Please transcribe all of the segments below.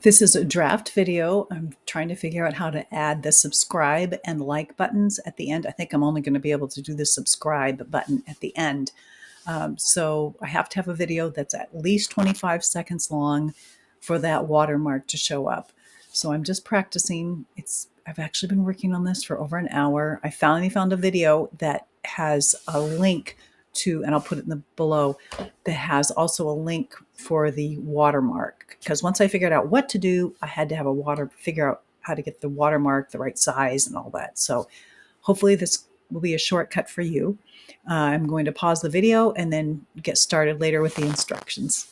This is a draft video. I'm trying to figure out how to add the subscribe and like buttons at the end. I think I'm only going to be able to do the subscribe button at the end. So I have to have a video that's at least 25 seconds long for that watermark to show up. So I'm just practicing. I've actually been working on this for over an hour. I finally found a video that has a link to, and I'll put it in the below, that has also a link for the watermark. Because once I figured out what to do, I had to have figure out how to get the watermark the right size and all that. So hopefully this will be a shortcut for you. I'm going to pause the video and then get started later with the instructions.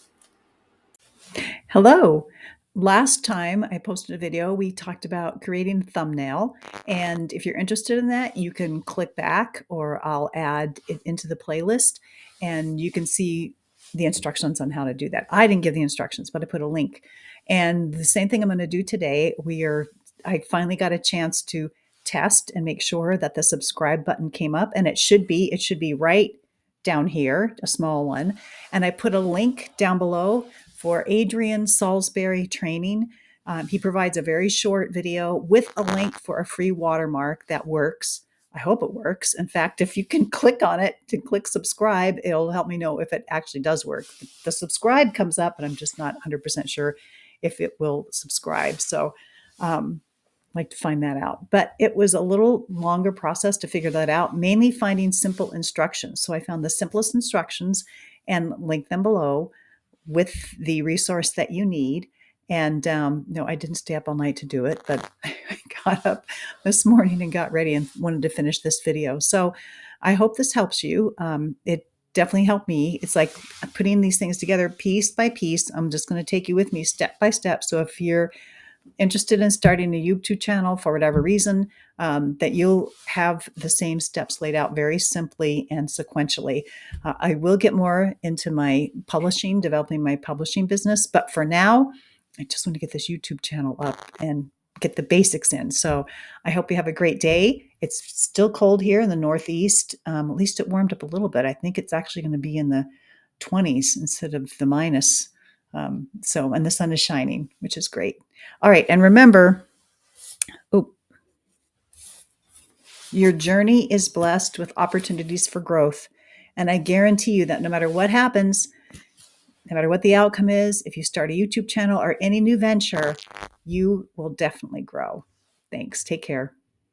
Hello. Last time I posted a video, we talked about creating a thumbnail. And if you're interested in that, you can click back or I'll add it into the playlist and you can see the instructions on how to do that. I didn't give the instructions, but I put a link. And the same thing I'm going to do today. I finally got a chance to test and make sure that the subscribe button came up, and it should be right down here, a small one. And I put a link down below for Adrian Salisbury training. He provides a very short video with a link for a free watermark that works. I hope it works. In fact, if you can click on it to click subscribe, it'll help me know if it actually does work. The subscribe comes up, but I'm just not 100% sure if it will subscribe. So I'd like to find that out. But it was a little longer process to figure that out, mainly finding simple instructions. So I found the simplest instructions and linked them below with the resource that you need. And no, I didn't stay up all night to do it, but I got up this morning and got ready and wanted to finish this video. So I hope this helps you. It definitely helped me. It's like putting these things together piece by piece. I'm just going to take you with me step by step. So if you're interested in starting a YouTube channel for whatever reason, that you'll have the same steps laid out very simply and sequentially. I will get more into my publishing, developing my publishing business. But for now, I just want to get this YouTube channel up and get the basics in. So I hope you have a great day. It's still cold here in the Northeast. At least it warmed up a little bit. I think it's actually going to be in the 20s instead of the minus. And the sun is shining, which is great. All right. And remember, your journey is blessed with opportunities for growth. And I guarantee you that no matter what happens, no matter what the outcome is, if you start a YouTube channel or any new venture, you will definitely grow. Thanks. Take care.